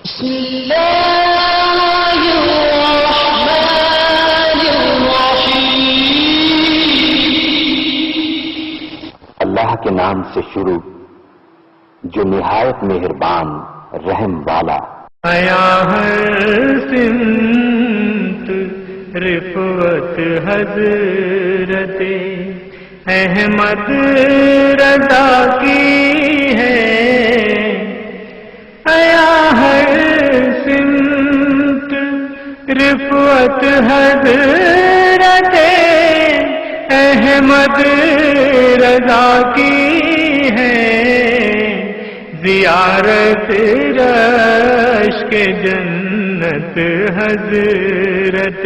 بسم اللہ الرحمن الرحیم۔ اللہ کے نام سے شروع جو نہایت مہربان رحم والا۔ آیا ہر سمت رفعت حضرت احمد رضا کی ہے، آیا ہر سمت رفعت حضرت احمد رضا کی ہے، زیارت رشک جنت حضرت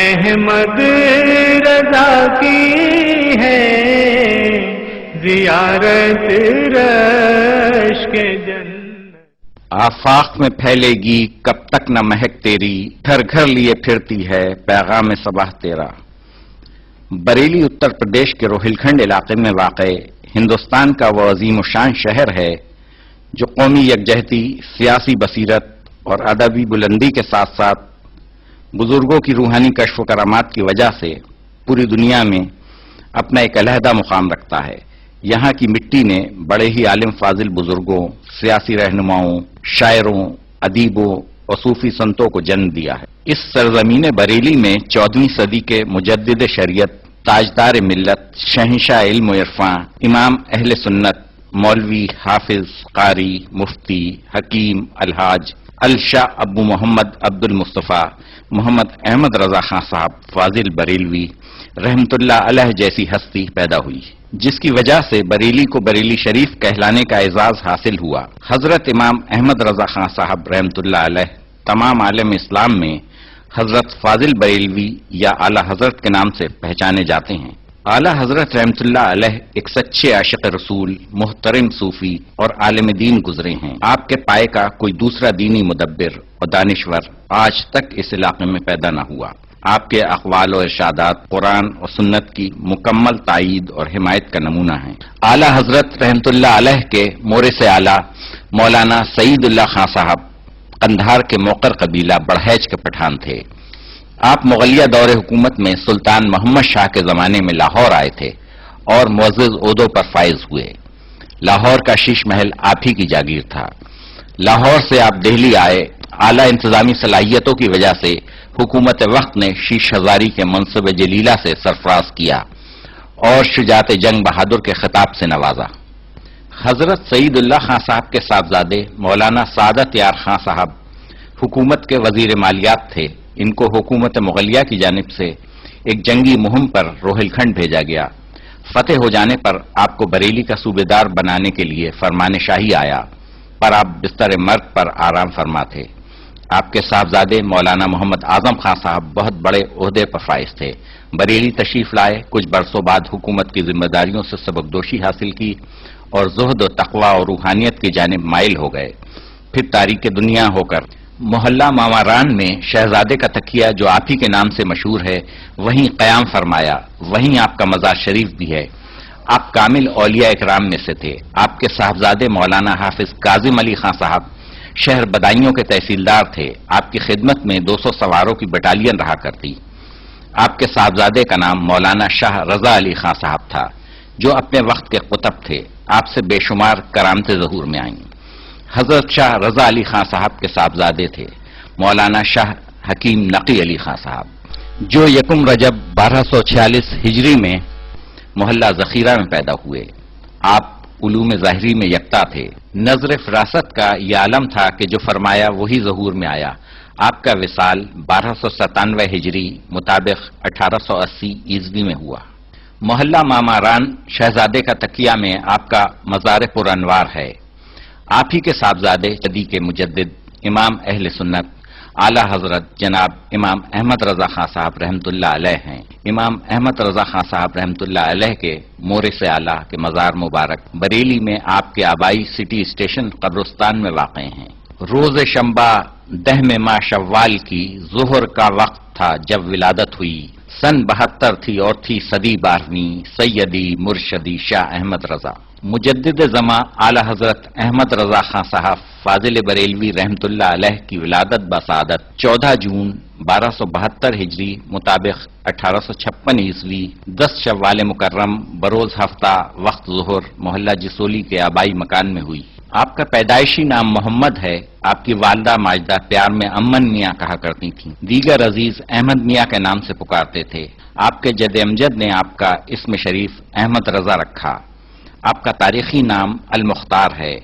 احمد رضا کی ہے، زیارت رشک جنت۔ آفاق میں پھیلے گی کب تک نہ مہک تیری، گھر گھر لیے پھرتی ہے پیغام صباح تیرا۔ بریلی اتر پردیش کے روہیل کھنڈ علاقے میں واقع ہندوستان کا وہ عظیم الشان شہر ہے جو قومی یکجہتی، سیاسی بصیرت اور ادبی بلندی کے ساتھ ساتھ بزرگوں کی روحانی کشف و کرامات کی وجہ سے پوری دنیا میں اپنا ایک علیحدہ مقام رکھتا ہے۔ یہاں کی مٹی نے بڑے ہی عالم فاضل بزرگوں، سیاسی رہنماؤں، شاعروں، ادیبوں اور صوفی سنتوں کو جنم دیا ہے۔ اس سرزمین بریلی میں 14ویں صدی کے مجدد شریعت، تاجدار ملت، شہنشاہ علم و عرفاں، امام اہل سنت، مولوی، حافظ، قاری، مفتی، حکیم، الحاج الشاہ ابو محمد عبد المصطفیٰ محمد احمد رضا خان صاحب فاضل بریلوی رحمت اللہ علیہ جیسی ہستی پیدا ہوئی، جس کی وجہ سے بریلی کو بریلی شریف کہلانے کا اعزاز حاصل ہوا۔ حضرت امام احمد رضا خان صاحب رحمت اللہ علیہ تمام عالم اسلام میں حضرت فاضل بریلوی یا اعلی حضرت کے نام سے پہچانے جاتے ہیں۔ اعلی حضرت رحمت اللہ علیہ ایک سچے عاشق رسول، محترم صوفی اور عالم دین گزرے ہیں۔ آپ کے پائے کا کوئی دوسرا دینی مدبر اور دانشور آج تک اس علاقے میں پیدا نہ ہوا۔ آپ کے اقوال و ارشادات قرآن اور سنت کی مکمل تائید اور حمایت کا نمونہ ہیں۔ اعلی حضرت رحمت اللہ علیہ کے مورث اعلیٰ مولانا سعید اللہ خان صاحب قندھار کے موقر قبیلہ بڑھیج کے پٹھان تھے۔ آپ مغلیہ دور حکومت میں سلطان محمد شاہ کے زمانے میں لاہور آئے تھے اور معزز عہدوں پر فائز ہوئے۔ لاہور کا شیش محل آپ ہی کی جاگیر تھا۔ لاہور سے آپ دہلی آئے۔ اعلیٰ انتظامی صلاحیتوں کی وجہ سے حکومت وقت نے شیش ہزاری کے منصب جلیلہ سے سرفراز کیا اور شجاعت جنگ بہادر کے خطاب سے نوازا۔ حضرت سعید اللہ خان صاحب کے صاحبزادے مولانا سعادت یار خان صاحب حکومت کے وزیر مالیات تھے۔ ان کو حکومت مغلیہ کی جانب سے ایک جنگی مہم پر روہیل کھنڈ بھیجا گیا۔ فتح ہو جانے پر آپ کو بریلی کا صوبیدار بنانے کے لیے فرمان شاہی آیا، پر آپ بستر مرگ پر آرام فرما تھے۔ آپ کے صاحبزادے مولانا محمد اعظم خان صاحب بہت بڑے عہدے پر فائز تھے۔ بریلی تشریف لائے، کچھ برسوں بعد حکومت کی ذمہ داریوں سے سبکدوشی حاصل کی اور زہد و تقوی اور روحانیت کی جانب مائل ہو گئے۔ پھر تاریک دنیا ہو کر محلہ ماماران میں شہزادے کا تکیہ جو آپ ہی کے نام سے مشہور ہے وہیں قیام فرمایا، وہیں آپ کا مزار شریف بھی ہے۔ آپ کامل اولیاء اکرام میں سے تھے۔ آپ کے صاحبزادے مولانا حافظ کاظم علی خان صاحب شہر بدایوں کے تحصیلدار تھے۔ آپ کی خدمت میں 200 سواروں کی بٹالین رہا کرتی۔ آپ کے صاحبزادے کا نام مولانا شاہ رضا علی خان صاحب تھا جو اپنے وقت کے قطب تھے۔ آپ سے بے شمار کرامتیں ظہور میں آئیں۔ حضرت شاہ رضا علی خان صاحب کے صاحبزادے تھے مولانا شاہ حکیم نقی علی خان صاحب جو 1 رجب 1246 ہجری میں محلہ ذخیرہ میں پیدا ہوئے۔ آپ علوم ظاہری میں یکتا تھے۔ نظر فراست کا یہ عالم تھا کہ جو فرمایا وہی ظہور میں آیا۔ آپ کا وصال 1297 ہجری مطابق 1880 عیسوی میں ہوا۔ محلہ ماماران شہزادے کا تکیہ میں آپ کا مزار پر انوار ہے۔ آپ ہی کے صاحبزادے صدی کے مجدد امام اہل سنت اعلی حضرت جناب امام احمد رضا خان صاحب رحمت اللہ علیہ ہیں۔ امام احمد رضا خان صاحب رحمت اللہ علیہ کے مورث اعلیٰ کے مزار مبارک بریلی میں آپ کے آبائی سٹی اسٹیشن قبرستان میں واقع ہیں۔ روز شنبہ 10 ماہ شوال کی ظہر کا وقت تھا جب ولادت ہوئی۔ سن 72 تھی اور تھی صدی 12ویں، سیدی مرشدی شاہ احمد رضا مجدد زماں اعلی حضرت احمد رضا خان صاحب فاضل بریلوی رحمت اللہ علیہ کی ولادت بسعادت 14 جون 1272 ہجری مطابق 1856 عیسوی 10 شوال مکرم بروز ہفتہ وقت ظہر محلہ جسولی کے آبائی مکان میں ہوئی۔ آپ کا پیدائشی نام محمد ہے۔ آپ کی والدہ ماجدہ پیار میں امن میاں کہا کرتی تھیں، دیگر عزیز احمد میاں کے نام سے پکارتے تھے۔ آپ کے جد امجد نے آپ کا اسم شریف احمد رضا رکھا۔ آپ کا تاریخی نام المختار ہے۔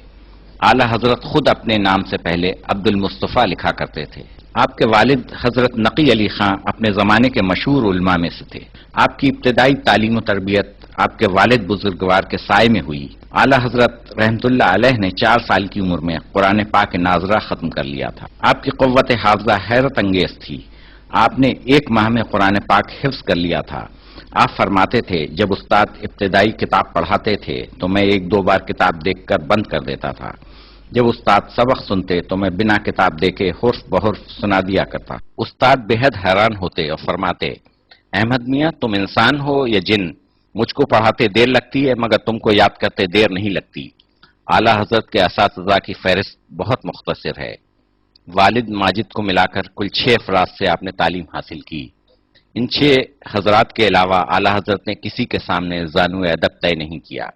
اعلی حضرت خود اپنے نام سے پہلے عبد المصطفیٰ لکھا کرتے تھے۔ آپ کے والد حضرت نقی علی خان اپنے زمانے کے مشہور علماء میں سے تھے۔ آپ کی ابتدائی تعلیم و تربیت آپ کے والد بزرگوار کے سائے میں ہوئی۔ اعلی حضرت رحمت اللہ علیہ نے 4 سال کی عمر میں قرآن پاک ناظرہ ختم کر لیا تھا۔ آپ کی قوت حافظہ حیرت انگیز تھی۔ آپ نے 1 ماہ میں قرآن پاک حفظ کر لیا تھا۔ آپ فرماتے تھے، جب استاد ابتدائی کتاب پڑھاتے تھے تو میں 1-2 بار کتاب دیکھ کر بند کر دیتا تھا۔ جب استاد سبق سنتے تو میں بنا کتاب دیکھے حرف بحرف سنا دیا کرتا۔ استاد بے حد حیران ہوتے اور فرماتے، احمد میاں تم انسان ہو یا جن؟ مجھ کو پڑھاتے دیر لگتی ہے مگر تم کو یاد کرتے دیر نہیں لگتی۔ اعلی حضرت کے اساتذہ کی فہرست بہت مختصر ہے۔ والد ماجد کو ملا کر کل 6 افراد سے آپ نے تعلیم حاصل کی۔ ان 6 حضرات کے علاوہ اعلی حضرت نے کسی کے سامنے زانو ادب طے نہیں کیا۔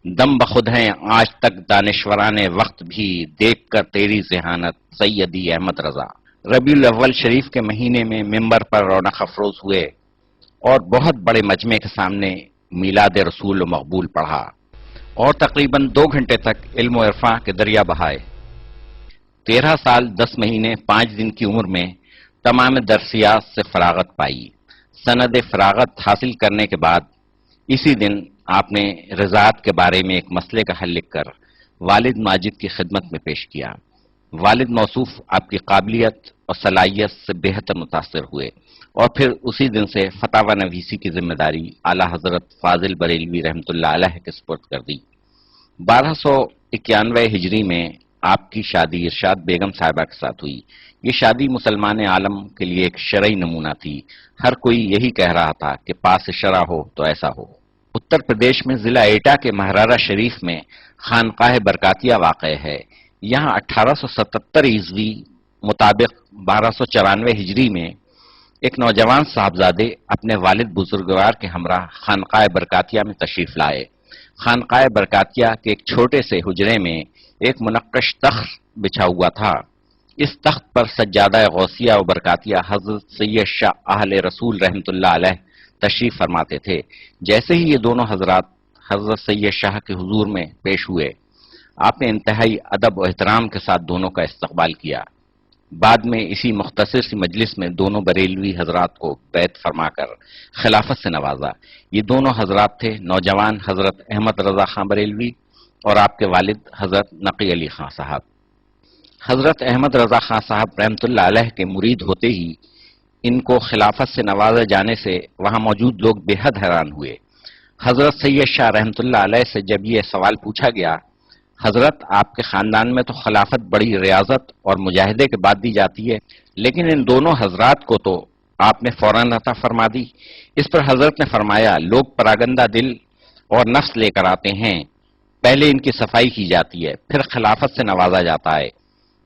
دم بخود ہیں آج تک دانشوران وقت بھی، دیکھ کر تیری ذہانت سیدی احمد رضا۔ ربیع الاول شریف کے مہینے میں ممبر پر رونق افروز ہوئے اور بہت بڑے مجمع کے سامنے میلاد رسول و مقبول پڑھا اور تقریباً 2 گھنٹے تک علم و عرفاں کے دریا بہائے۔ 13 سال 10 مہینے 5 دن کی عمر میں تمام درسیات سے فراغت پائی۔ سند فراغت حاصل کرنے کے بعد اسی دن آپ نے رضاعت کے بارے میں ایک مسئلے کا حل لکھ کر والد ماجد کی خدمت میں پیش کیا۔ والد موصوف آپ کی قابلیت اور صلاحیت سے بے حد متاثر ہوئے اور پھر اسی دن سے فتاوی نویسی کی ذمہ داری اعلی حضرت فاضل بریلوی رحمت اللہ علیہ کے سپرد کر دی۔ 1291 ہجری میں آپ کی شادی ارشاد بیگم صاحبہ کے ساتھ ہوئی۔ یہ شادی مسلمان عالم کے لیے ایک شرعی نمونہ تھی۔ ہر کوئی یہی کہہ رہا تھا کہ پاس شرع ہو تو ایسا ہو۔ اتر پردیش میں ضلع ایٹا کے مہرارہ شریف میں خانقاہ برکاتیہ واقع ہے۔ یہاں 1877 عیسوی مطابق 1294 ہجری میں ایک نوجوان صاحبزادے اپنے والد بزرگوار کے ہمراہ خانقاہ برکاتیہ میں تشریف لائے۔ خانقاہ برکاتیہ کے ایک چھوٹے سے حجرے میں ایک منقش تخت بچھا ہوا تھا۔ اس تخت پر سجادہ غوثیہ و برکاتیہ حضرت سید شاہ اہل رسول رحمت اللہ علیہ تشریف فرماتے تھے۔ جیسے ہی یہ دونوں حضرات حضرت سید شاہ کے حضور میں پیش ہوئے، آپ نے انتہائی ادب و احترام کے ساتھ دونوں کا استقبال کیا۔ بعد میں اسی مختصر سی مجلس میں دونوں بریلوی حضرات کو بیعت فرما کر خلافت سے نوازا۔ یہ دونوں حضرات تھے نوجوان حضرت احمد رضا خان بریلوی اور آپ کے والد حضرت نقی علی خان صاحب۔ حضرت احمد رضا خان صاحب رحمت اللہ علیہ کے مرید ہوتے ہی ان کو خلافت سے نوازے جانے سے وہاں موجود لوگ بے حد حیران ہوئے۔ حضرت سید شاہ رحمت اللہ علیہ سے جب یہ سوال پوچھا گیا، حضرت آپ کے خاندان میں تو خلافت بڑی ریاضت اور مجاہدے کے بعد دی جاتی ہے، لیکن ان دونوں حضرات کو تو آپ نے فوراً عطا فرما دی۔ اس پر حضرت نے فرمایا، لوگ پراگندہ دل اور نفس لے کر آتے ہیں، پہلے ان کی صفائی کی جاتی ہے، پھر خلافت سے نوازا جاتا ہے،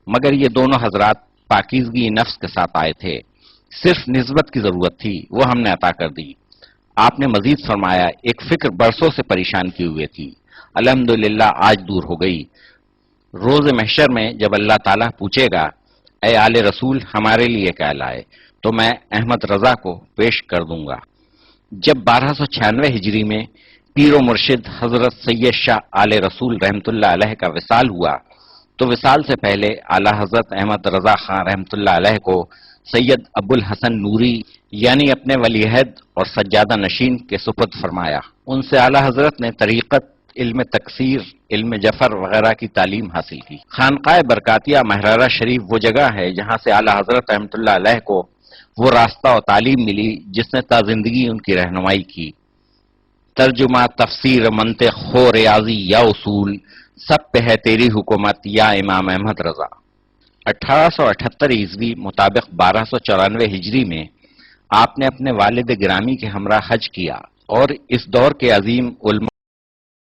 مگر یہ دونوں حضرات پاکیزگی نفس کے ساتھ آئے تھے، صرف نسبت کی ضرورت تھی، وہ ہم نے عطا کر دی۔ آپ نے مزید فرمایا، ایک فکر برسوں سے پریشان کیے ہوئے تھی، الحمدللہ آج دور ہو گئی۔ روز محشر میں جب اللہ تعالیٰ پوچھے گا، اے آل رسول ہمارے لیے کیا لائے، تو میں احمد رضا کو پیش کر دوں گا۔ جب 1296 ہجری میں پیر و مرشد حضرت سید شاہ آل رسول رحمت اللہ علیہ کا وصال ہوا تو وصال سے پہلے اعلی حضرت احمد رضا خان رحمت اللہ علیہ کو سید ابو الحسن نوری یعنی اپنے ولی عہد اور سجادہ نشین کے سپرد فرمایا۔ ان سے اعلی حضرت نے طریقت، علم تکسیر، علم جفر وغیرہ کی تعلیم حاصل کی۔ خانقاہ برکاتیہ مہرارہ شریف وہ جگہ ہے جہاں سے اعلی حضرت رحمت اللہ علیہ کو وہ راستہ اور تعلیم ملی جس نے تا زندگی ان کی رہنمائی کی۔ ترجمہ، تفسیر، منطق، ہو ریاضی یا اصول، سب پہ ہے تیری حکومت یا امام احمد رضا۔ 1878 عیسوی مطابق 1294 ہجری میں آپ نے اپنے والد گرامی کے ہمراہ حج کیا اور اس دور کے عظیم علماء